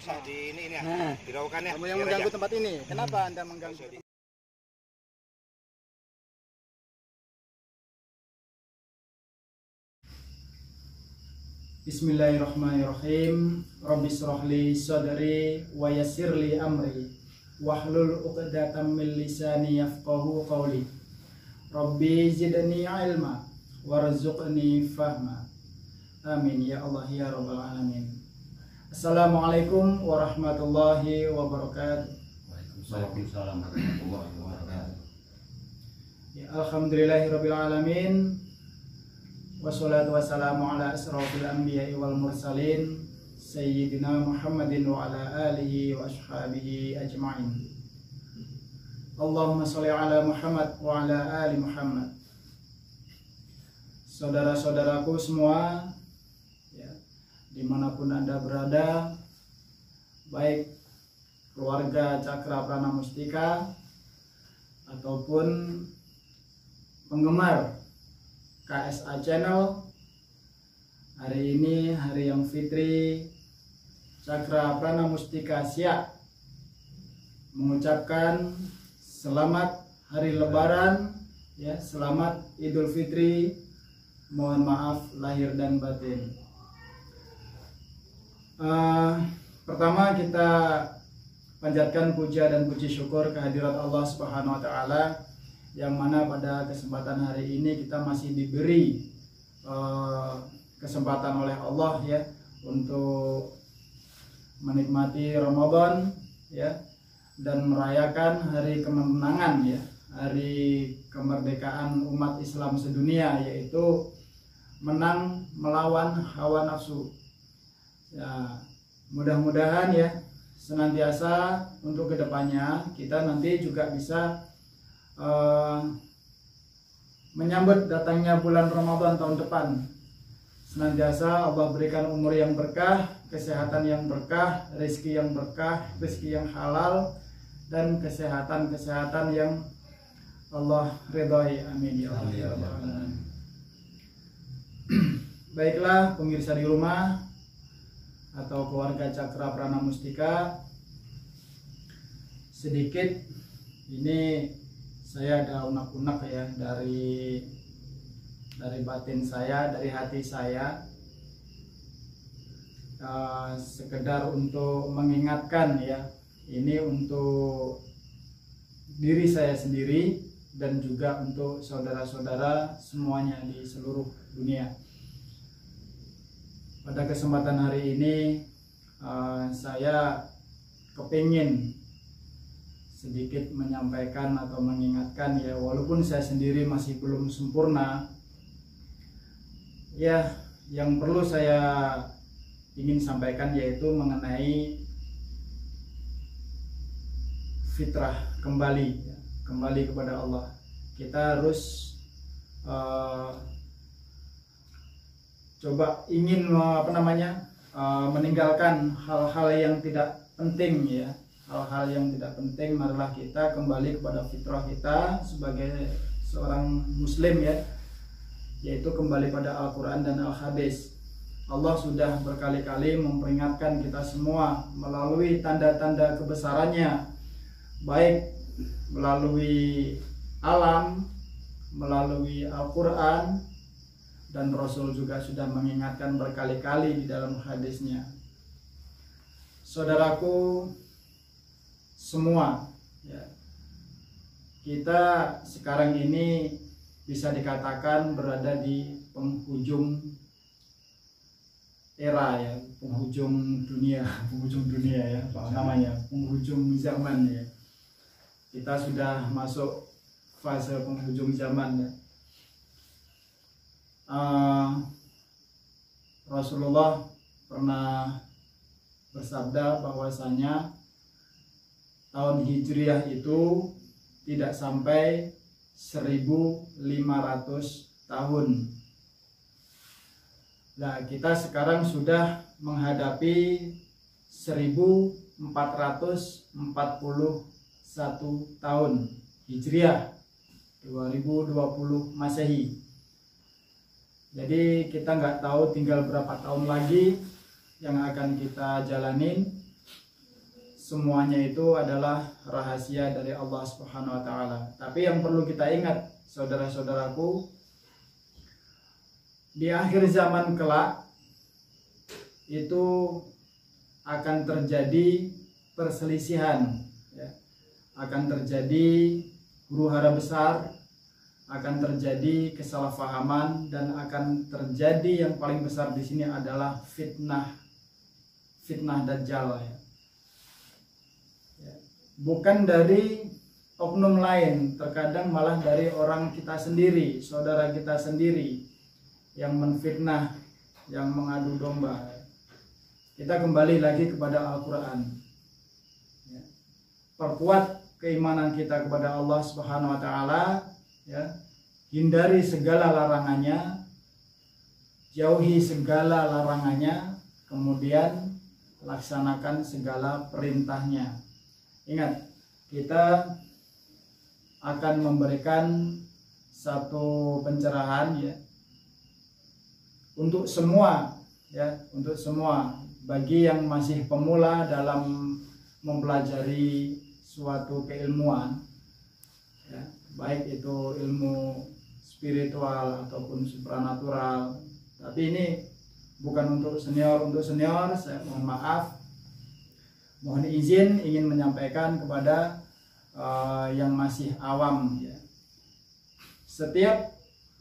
usah di ini ya. Nah, Hiraukan ya. kamu yang mengganggu tempat ini. Kenapa Anda mengganggu? Bismillahirrahmanirrahim. Rabbi shrahli sadri wa yassirli amri wahlul 'uqdatam min lisani yafqahu qawli. Rabbi zidni ilma warzuqni fahma. Amin ya Allah ya rabbal alamin. Assalamualaikum warahmatullahi wabarakatuh. Waalaikumsalam warahmatullahi wabarakatuh. Ya, alhamdulillahirabbil alamin. Wassalatu wassalamu ala asrofil anbiya'i wal mursalin Sayyidina Muhammadin wa ala alihi wa ashabihi ajma'in. Allahumma sholli ala Muhammad wa ala ali Muhammad. Saudara-saudaraku semua ya, dimanapun Anda berada, baik keluarga Cakra Prana Mustika ataupun penggemar KSA Channel, hari ini hari yang fitri, Cakra Prana Mustika siap mengucapkan selamat hari Lebaran, ya, selamat Idul Fitri, mohon maaf lahir dan batin. Pertama kita panjatkan puja dan puji syukur kehadirat Allah Subhanahu wa Ta'ala, yang mana pada kesempatan hari ini kita masih diberi kesempatan oleh Allah ya untuk menikmati Ramadan ya, dan merayakan hari kemenangan ya, hari kemerdekaan umat Islam sedunia, yaitu menang melawan hawa nafsu. Ya, mudah-mudahan ya senantiasa untuk kedepannya kita nanti juga bisa menyambut datangnya bulan Ramadan tahun depan. Senantiasa Allah berikan umur yang berkah, kesehatan yang berkah, rezeki yang berkah, rezeki yang halal, dan kesehatan yang Allah ridhai. Amin ya Allah. Baiklah pemirsa di rumah atau keluarga Cakra Prana Mustika, sedikit ini saya ada unek-unek ya dari batin saya, dari hati saya, sekedar untuk mengingatkan ya, ini untuk diri saya sendiri dan juga untuk saudara-saudara semuanya di seluruh dunia. Pada kesempatan hari ini saya kepingin sedikit menyampaikan atau mengingatkan ya, walaupun saya sendiri masih belum sempurna ya, yang perlu saya ingin sampaikan yaitu mengenai fitrah, kembali kepada Allah. Kita harus coba ingin meninggalkan hal-hal yang tidak penting ya, hal-hal yang tidak penting. Marilah kita kembali kepada fitrah kita sebagai seorang muslim ya, yaitu kembali pada Al-Quran dan Al-Hadis. Allah sudah berkali-kali memperingatkan kita semua melalui tanda-tanda kebesarannya, baik melalui alam, melalui Al-Quran, dan Rasul juga sudah mengingatkan berkali-kali di dalam hadisnya. Saudaraku semua ya, kita sekarang ini bisa dikatakan berada di penghujung era ya, penghujung dunia ya, namanya penghujung zaman ya. Kita sudah masuk fase penghujung zaman ya. Rasulullah pernah bersabda bahwasanya tahun Hijriah itu tidak sampai 1500 tahun. Nah, kita sekarang sudah menghadapi 1441 tahun Hijriah, 2020 Masehi. Jadi kita nggak tahu tinggal berapa tahun lagi yang akan kita jalanin. semuanya itu adalah rahasia dari Allah Subhanahu wa taala. Tapi yang perlu kita ingat, saudara-saudaraku, di akhir zaman kelak itu akan terjadi perselisihan, ya. Akan terjadi huru-hara besar, akan terjadi kesalahpahaman, dan akan terjadi yang paling besar di sini adalah fitnah Dajjal, ya. Bukan dari oknum lain, terkadang malah dari orang kita sendiri, saudara kita sendiri yang menfitnah, yang mengadu domba. Kita kembali lagi kepada Al-Quran, ya. Perkuat keimanan kita kepada Allah Subhanahu wa taala, ya. Hindari segala larangannya, jauhi segala larangannya, kemudian laksanakan segala perintahnya. Ingat, kita akan memberikan satu pencerahan, ya, untuk semua, ya, untuk semua. Bagi yang masih pemula dalam mempelajari suatu keilmuan, ya, baik itu ilmu spiritual ataupun supranatural. Tapi ini bukan untuk senior. Untuk senior saya mohon maaf, mohon izin ingin menyampaikan kepada yang masih awam, ya. Setiap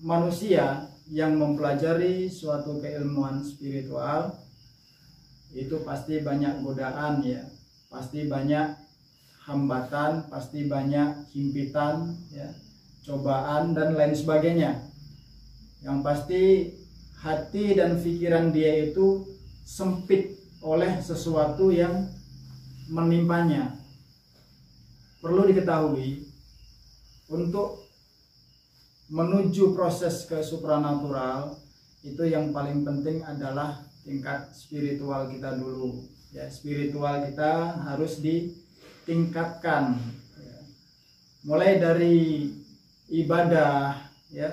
manusia yang mempelajari suatu keilmuan spiritual itu pasti banyak godaan, ya, pasti banyak hambatan, pasti banyak himpitan, ya, cobaan dan lain sebagainya. Yang pasti hati dan pikiran dia itu sempit oleh sesuatu yang menimpanya. Perlu diketahui, untuk menuju proses ke supranatural itu yang paling penting adalah tingkat spiritual kita dulu, ya. Spiritual kita harus ditingkatkan, ya. Mulai dari ibadah, ya,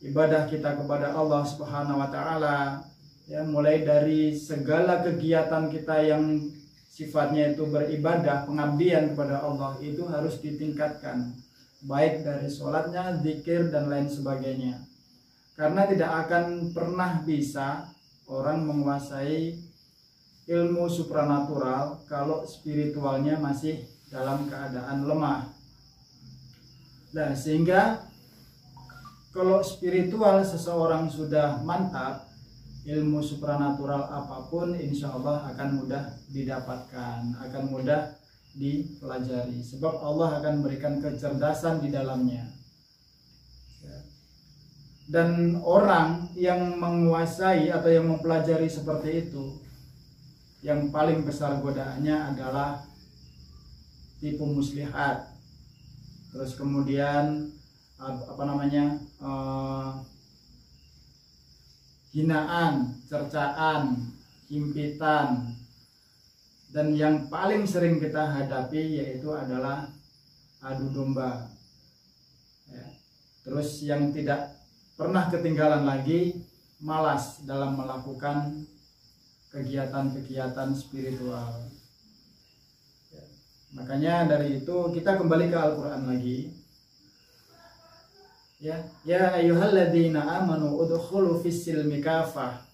ibadah kita kepada Allah Subhanahu wa taala, ya, mulai dari segala kegiatan kita yang sifatnya itu beribadah, pengabdian kepada Allah, itu harus ditingkatkan, baik dari sholatnya, zikir dan lain sebagainya. Karena tidak akan pernah bisa orang menguasai ilmu supranatural kalau spiritualnya masih dalam keadaan lemah. Nah, sehingga kalau spiritual seseorang sudah mantap, ilmu supranatural apapun insya Allah akan mudah didapatkan, akan mudah dipelajari, sebab Allah akan berikan kecerdasan di dalamnya. Dan orang yang menguasai atau yang mempelajari seperti itu, yang paling besar godaannya adalah tipu muslihat, terus kemudian hinaan, cercaan, himpitan, dan yang paling sering kita hadapi yaitu adalah adu domba, ya. Terus yang tidak pernah ketinggalan lagi, malas dalam melakukan kegiatan-kegiatan spiritual, ya. Makanya dari itu kita kembali ke Al-Quran lagi, ya ayyuhalladzina amanu udkhulu fis-silmi kafah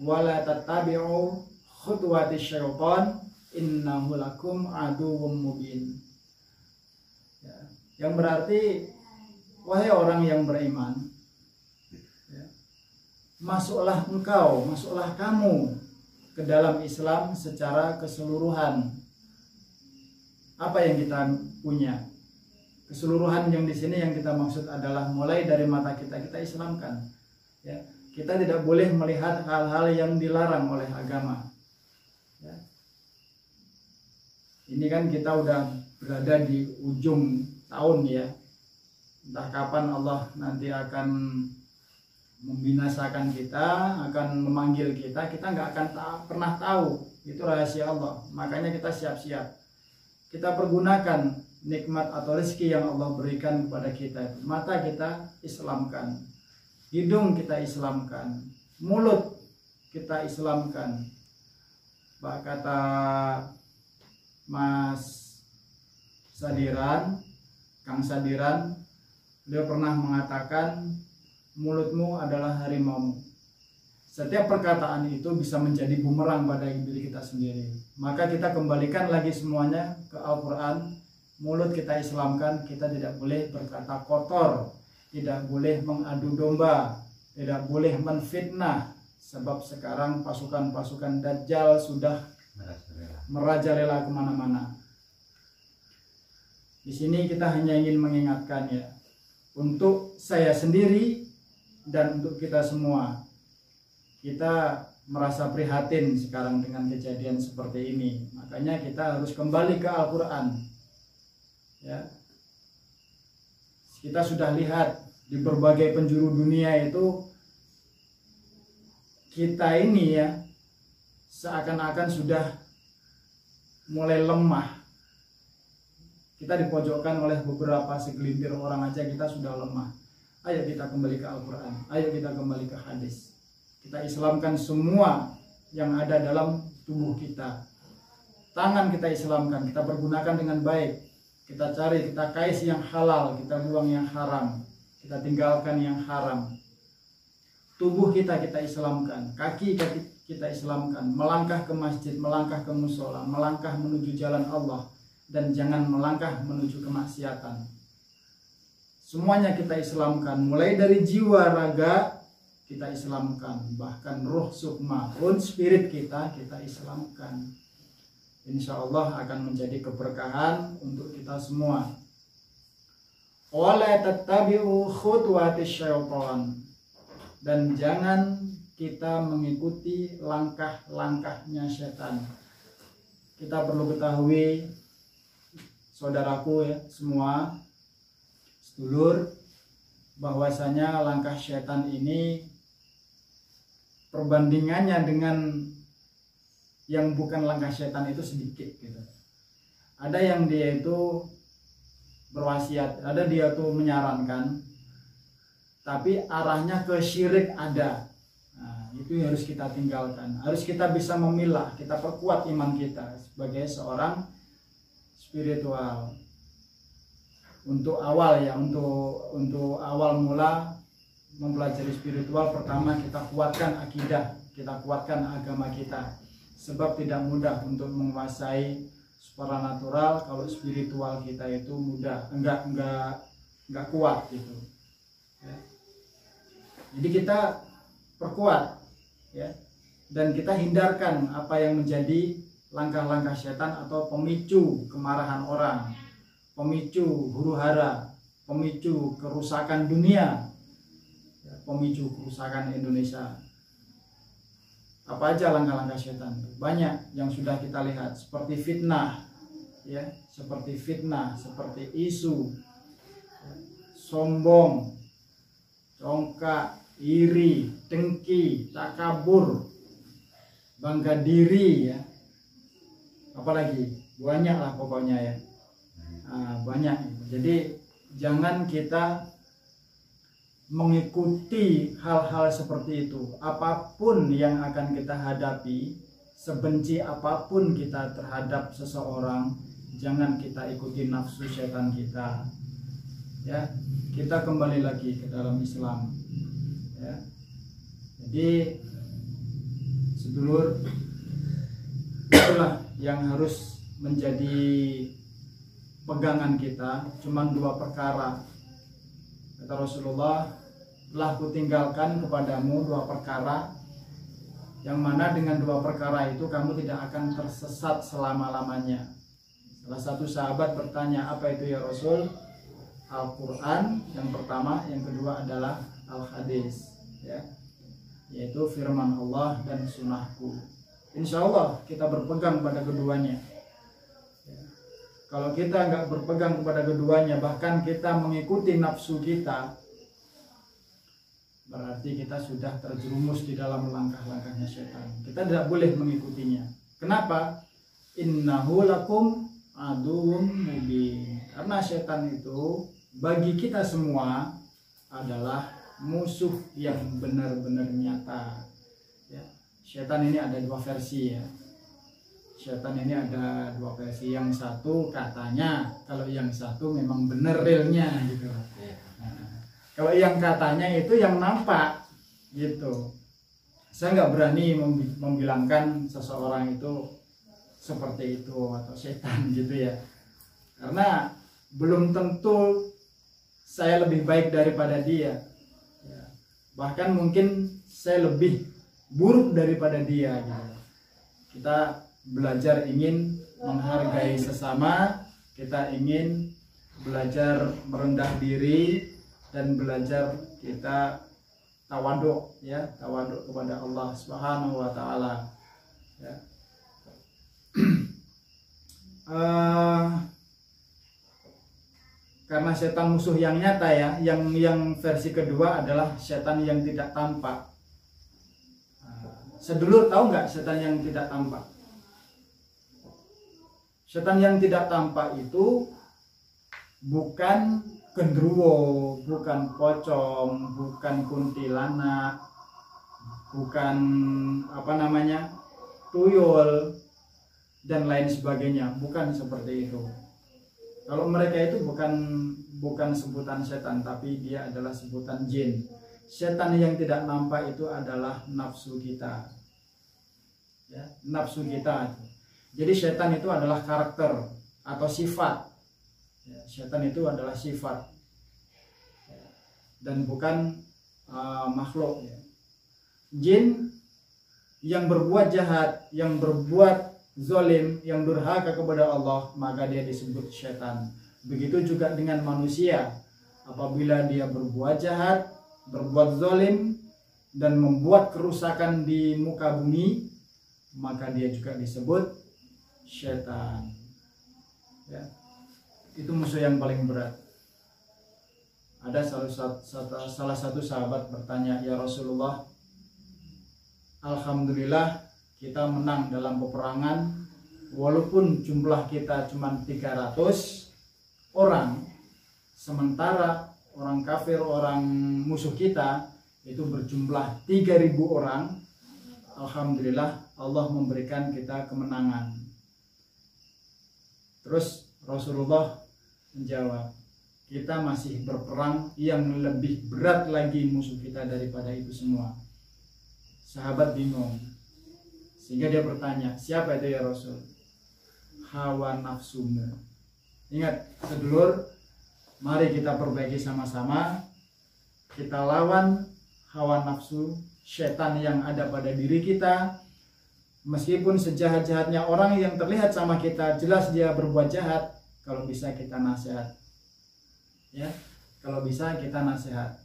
wa la tattabi'u khutuwatis syaitan innahu lakum aduwwum mubin, ya. Yang berarti, wahai orang yang beriman, ya, masuklah kamu ke dalam Islam secara keseluruhan. Apa yang kita punya? Keseluruhan yang di sini yang kita maksud adalah mulai dari mata kita islamkan, ya. Kita tidak boleh melihat hal-hal yang dilarang oleh agama, ya. Ini kan kita udah berada di ujung tahun, ya. Entah kapan Allah nanti akan membinasakan kita, akan memanggil kita nggak akan pernah tahu. Itu rahasia Allah. Makanya kita siap-siap. Kita pergunakan nikmat atau rezeki yang Allah berikan kepada kita. Mata kita islamkan, hidung kita islamkan, mulut kita islamkan. Kata Mas Sadiran, Kang Sadiran, beliau pernah mengatakan mulutmu adalah harimaumu. Setiap perkataan itu bisa menjadi bumerang pada diri kita sendiri. Maka kita kembalikan lagi semuanya ke Al-Quran. Mulut kita islamkan, kita tidak boleh berkata kotor, tidak boleh mengadu domba, tidak boleh menfitnah. Sebab sekarang pasukan-pasukan Dajjal sudah merajalela kemana-mana. Di sini kita hanya ingin mengingatkan ya, untuk saya sendiri dan untuk kita semua. Kita merasa prihatin sekarang dengan kejadian seperti ini. Makanya kita harus kembali ke Al-Quran. Ya. Kita sudah lihat di berbagai penjuru dunia itu, kita ini ya seakan-akan sudah mulai lemah. Kita dipojokkan oleh beberapa segelintir orang aja kita sudah lemah. Ayo kita kembali ke Al-Quran. Ayo kita kembali ke hadis. Kita islamkan semua yang ada dalam tubuh kita. Tangan kita islamkan, kita pergunakan dengan baik. Kita cari, kita kais yang halal, kita buang yang haram. Kita tinggalkan yang haram. Tubuh kita islamkan, kaki kita islamkan. Melangkah ke masjid, melangkah ke musola, melangkah menuju jalan Allah. Dan jangan melangkah menuju kemaksiatan. Semuanya kita islamkan, mulai dari jiwa, raga, kita islamkan, bahkan ruh sukma pun spirit kita islamkan. Insya Allah akan menjadi keberkahan untuk kita semua. Wala tattabi'u khutuwatis syaitan, dan jangan kita mengikuti langkah-langkahnya setan. Kita perlu ketahui, saudaraku ya semua, sedulur, bahwasanya langkah setan ini perbandingannya dengan yang bukan langkah setan itu sedikit gitu. Ada yang dia itu berwasiat, ada dia tuh menyarankan, tapi arahnya ke syirik ada. Nah, itu yang harus kita tinggalkan. Harus kita bisa memilah, kita perkuat iman kita sebagai seorang spiritual. Untuk awal ya, untuk awal mula mempelajari spiritual, pertama kita kuatkan akidah, kita kuatkan agama kita. Sebab tidak mudah untuk menguasai supranatural kalau spiritual kita itu mudah, enggak kuat gitu. Ya. Jadi kita perkuat ya, dan kita hindarkan apa yang menjadi langkah-langkah setan atau pemicu kemarahan orang, pemicu huru-hara, pemicu kerusakan dunia, pemicu kerusakan Indonesia. Apa aja langkah-langkah setan? Banyak yang sudah kita lihat, seperti fitnah, ya, seperti fitnah, seperti isu, sombong, congkak, iri, dengki, takabur, bangga diri, ya. Apalagi banyak lah pokoknya ya. Nah, banyak. Jadi jangan kita mengikuti hal-hal seperti itu. Apapun yang akan kita hadapi, sebenci apapun kita terhadap seseorang, jangan kita ikuti nafsu setan kita. Ya, kita kembali lagi ke dalam Islam. Ya. Jadi sedulur, itulah yang harus menjadi pegangan kita. Cuman dua perkara. Kata Rasulullah, telah kutinggalkan kepadamu dua perkara, yang mana dengan dua perkara itu kamu tidak akan tersesat selama-lamanya. Salah satu sahabat bertanya, apa itu ya Rasul? Al-Quran yang pertama, yang kedua adalah Al-Hadis, ya, yaitu firman Allah dan sunnahku. Insya Allah kita berpegang pada keduanya. Kalau kita nggak berpegang kepada keduanya, bahkan kita mengikuti nafsu kita, berarti kita sudah terjerumus di dalam langkah-langkahnya setan. Kita tidak boleh mengikutinya. Kenapa? Innahu lakum aduwwum mubin. Karena setan itu bagi kita semua adalah musuh yang benar-benar nyata. Ya. Setan ini ada dua versi ya. setan ini ada dua versi. Yang satu katanya, kalau yang satu memang bener realnya gitu. Nah, kalau yang katanya itu yang nampak gitu. Saya nggak berani membilangkan seseorang itu seperti itu atau setan gitu ya, karena belum tentu saya lebih baik daripada dia ya. Bahkan mungkin saya lebih buruk daripada dia gitu. Kita belajar ingin menghargai sesama, kita ingin belajar merendah diri dan belajar kita tawaduk ya, tawaduk kepada Allah Subhanahu wa taala ya. Karena setan musuh yang nyata ya, yang versi kedua adalah setan yang tidak tampak. Sedulur tahu nggak setan yang tidak tampak? Setan yang tidak tampak itu bukan gendruwo, bukan pocong, bukan kuntilanak, bukan tuyul dan lain sebagainya, bukan seperti itu. Kalau mereka itu bukan sebutan setan, tapi dia adalah sebutan jin. Setan yang tidak nampak itu adalah nafsu kita ya, nafsu kita. Jadi setan itu adalah karakter atau sifat ya, setan itu adalah sifat ya, dan bukan makhluk ya. Jin yang berbuat jahat, yang berbuat zalim, yang durhaka kepada Allah, maka dia disebut setan. Begitu juga dengan manusia, apabila dia berbuat jahat, berbuat zalim dan membuat kerusakan di muka bumi, maka dia juga disebut setan ya. Itu musuh yang paling berat. Ada salah satu sahabat bertanya, "Ya Rasulullah, alhamdulillah kita menang dalam peperangan, walaupun jumlah kita cuma 300 orang, sementara orang kafir, orang musuh kita itu berjumlah 3.000 orang. Alhamdulillah Allah memberikan kita kemenangan." Terus Rasulullah menjawab, "Kita masih berperang yang lebih berat lagi musuh kita daripada itu semua." Sahabat bingung, sehingga dia bertanya, "Siapa itu ya Rasul?" "Hawa nafsumu." Ingat sedulur, mari kita perbaiki sama-sama. Kita lawan hawa nafsu setan yang ada pada diri kita. Meskipun sejahat-jahatnya orang yang terlihat sama kita, jelas dia berbuat jahat, kalau bisa kita nasihat ya, kalau bisa kita nasihat,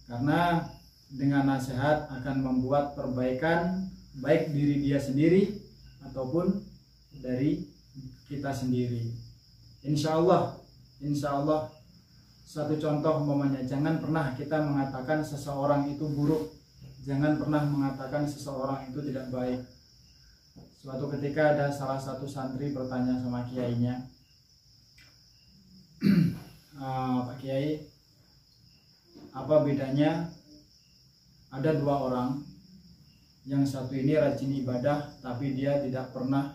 karena dengan nasihat akan membuat perbaikan baik diri dia sendiri ataupun dari kita sendiri. Insya Allah satu contoh umpamanya, jangan pernah kita mengatakan seseorang itu buruk, jangan pernah mengatakan seseorang itu tidak baik. Suatu ketika ada salah satu santri bertanya sama kiainya, "Pak Kiai, apa bedanya ada dua orang, yang satu ini rajin ibadah tapi dia tidak pernah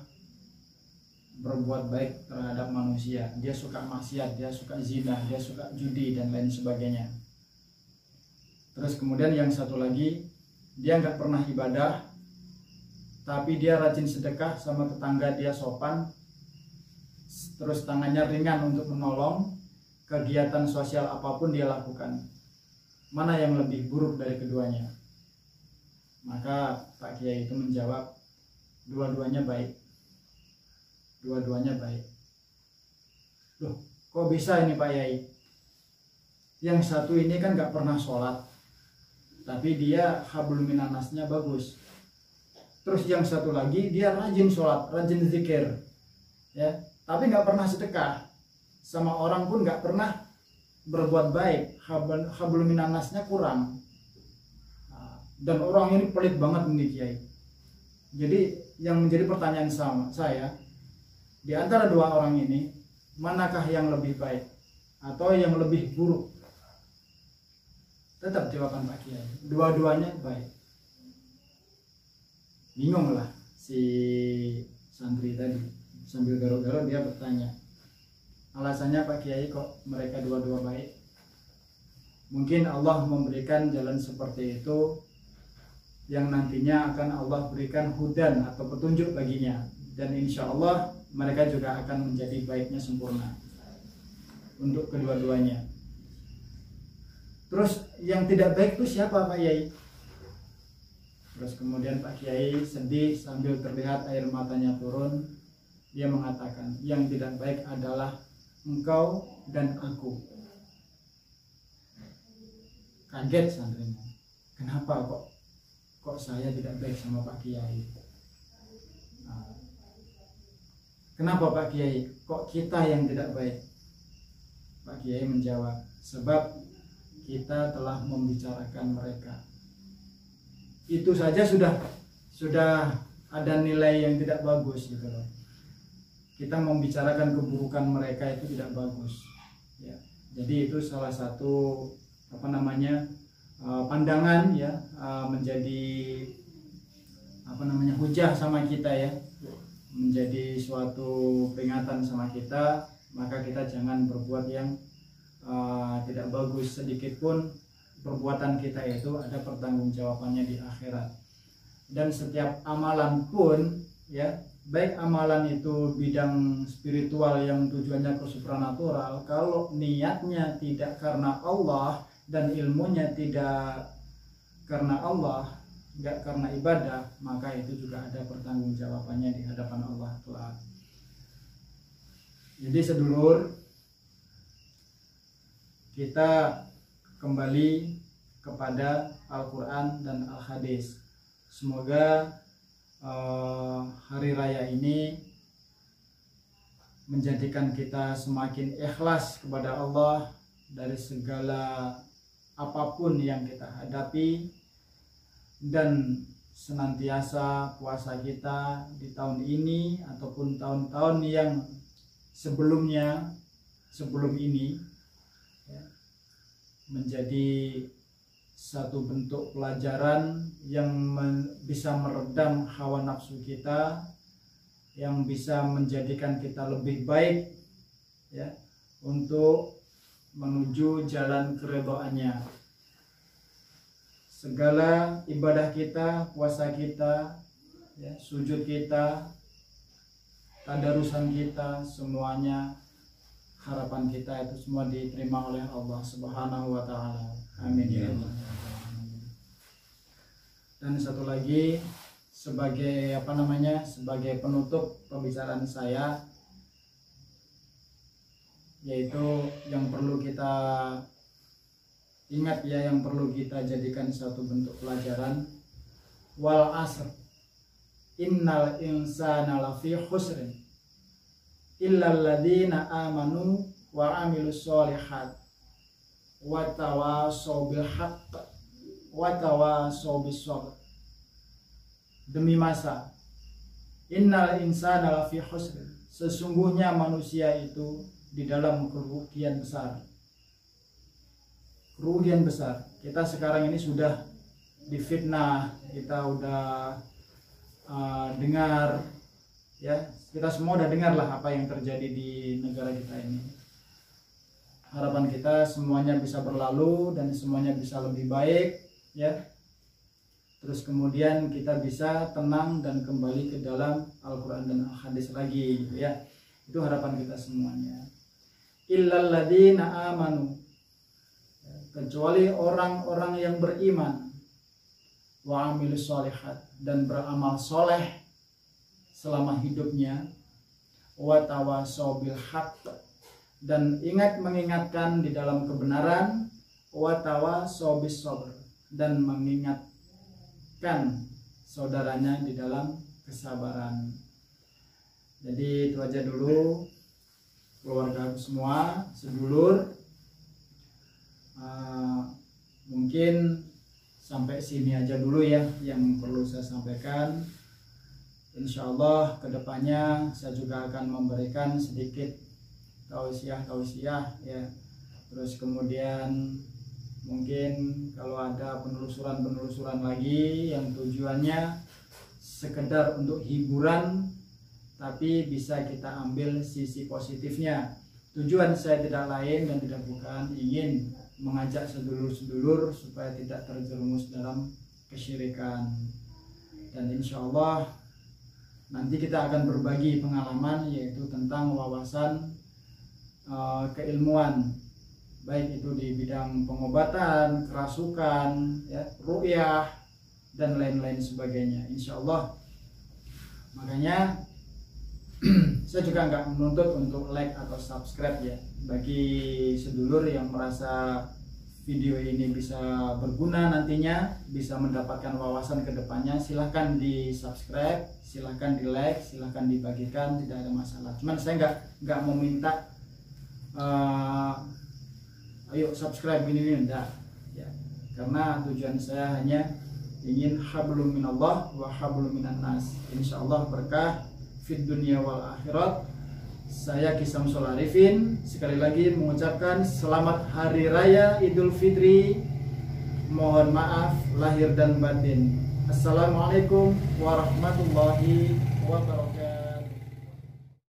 berbuat baik terhadap manusia, dia suka maksiat, dia suka zina, dia suka judi dan lain sebagainya. Terus kemudian yang satu lagi, dia nggak pernah ibadah tapi dia rajin sedekah, sama tetangga dia sopan, terus tangannya ringan untuk menolong, kegiatan sosial apapun dia lakukan. Mana yang lebih buruk dari keduanya?" Maka Pak Kiai itu menjawab, "Dua-duanya baik. Dua-duanya baik." "Loh, kok bisa ini Pak Kiai? Yang satu ini kan gak pernah sholat, tapi dia hablum minannasnya bagus. Terus yang satu lagi dia rajin sholat, rajin zikir ya, tapi gak pernah sedekah, sama orang pun gak pernah berbuat baik, hablum minannasnya kurang. Dan orang ini pelit banget nih Kiai." Jadi yang menjadi pertanyaan sama saya, di antara dua orang ini, manakah yang lebih baik atau yang lebih buruk? Tetap jawaban Pak Kiai, dua-duanya baik. Bingung lah si santri tadi. Sambil garuk-garuk dia bertanya, alasannya Pak Kiai kok mereka dua-dua baik? Mungkin Allah memberikan jalan seperti itu yang nantinya akan Allah berikan hudan atau petunjuk baginya, dan insya Allah mereka juga akan menjadi baiknya sempurna untuk kedua-duanya. Terus yang tidak baik itu siapa Pak Kiai? Terus kemudian Pak Kiai sedih sambil terlihat air matanya turun. Dia mengatakan, yang tidak baik adalah engkau dan aku. Kaget santrinya, kenapa kok saya tidak baik sama Pak Kiai? Nah, kenapa Pak Kiai? Kok kita yang tidak baik? Pak Kiai menjawab, sebab kita telah membicarakan mereka. Itu saja sudah ada nilai yang tidak bagus gitu loh. Kita membicarakan keburukan mereka itu tidak bagus. Ya. Jadi itu salah satu pandangan ya, menjadi hujah sama kita ya, menjadi suatu peringatan sama kita. Maka kita jangan berbuat yang tidak bagus sedikit pun. Perbuatan kita itu ada pertanggungjawabannya di akhirat. Dan setiap amalan pun ya, baik amalan itu bidang spiritual yang tujuannya ke supranatural, kalau niatnya tidak karena Allah dan ilmunya tidak karena Allah, enggak karena ibadah, maka itu juga ada pertanggungjawabannya di hadapan Allah kelak. Jadi sedulur, kita kembali kepada Al-Quran dan Al-Hadis. Semoga hari raya ini menjadikan kita semakin ikhlas kepada Allah dari segala apapun yang kita hadapi, dan senantiasa puasa kita di tahun ini ataupun tahun-tahun yang sebelum ini ya, menjadi satu bentuk pelajaran yang bisa meredam hawa nafsu kita, yang bisa menjadikan kita lebih baik ya, untuk menuju jalan keridhaannya. Segala ibadah kita, puasa kita ya, sujud kita, tadarusan kita, semuanya harapan kita itu semua diterima oleh Allah Subhanahu wa taala. Amin ya Allah. Dan satu lagi, sebagai sebagai penutup pembicaraan saya, yaitu yang perlu kita ingat ya, yang perlu kita jadikan satu bentuk pelajaran. Wal asr innal insana lafi khusrin illal ladzina amanu wa amilus sholihat wa tawasaw bil haqq wa tawasaw bis sabr. Demi masa, innal insana lafi khusrin, sesungguhnya manusia itu di dalam kerugian besar. Kerugian besar. Kita sekarang ini sudah difitnah, kita udah dengar ya, kita semua udah dengar lah apa yang terjadi di negara kita ini. Harapan kita semuanya bisa berlalu dan semuanya bisa lebih baik ya. Terus kemudian kita bisa tenang dan kembali ke dalam Al-Quran dan Al-Hadis lagi gitu ya. Itu harapan kita semuanya. Illal ladzina amanu, kecuali orang-orang yang beriman, wa amilus sholihat, dan beramal soleh selama hidupnya, wa tawasaw bil haqq, dan ingat mengingatkan di dalam kebenaran, wa tawasaw bis sabr, dan mengingatkan saudaranya di dalam kesabaran. Jadi itu aja dulu keluarga semua, sedulur. Mungkin sampai sini aja dulu ya yang perlu saya sampaikan. Insya Allah kedepannya saya juga akan memberikan sedikit tausiah ya. Terus kemudian mungkin kalau ada penelusuran lagi yang tujuannya sekedar untuk hiburan tapi bisa kita ambil sisi positifnya. Tujuan saya tidak lain dan tidak bukan ingin mengajak sedulur-sedulur supaya tidak terjerumus dalam kesyirikan. Dan insya Allah nanti kita akan berbagi pengalaman, yaitu tentang wawasan keilmuan, baik itu di bidang pengobatan, kerasukan, ya, ruqyah dan lain-lain sebagainya, insya Allah. Makanya saya juga nggak menuntut untuk like atau subscribe ya. Bagi sedulur yang merasa video ini bisa berguna nantinya, bisa mendapatkan wawasan kedepannya, silahkan di subscribe, silahkan di like, silahkan dibagikan, tidak ada masalah. Cuman saya nggak mau minta ayo subscribe ini enggak ya, karena tujuan saya hanya ingin hablum minallah wa hablum minan nas, insyaallah berkah fid dunya wal akhirat. Saya Ki Samsul Arifin sekali lagi mengucapkan selamat hari raya Idul Fitri, mohon maaf lahir dan batin. Assalamualaikum warahmatullahi wabarakatuh.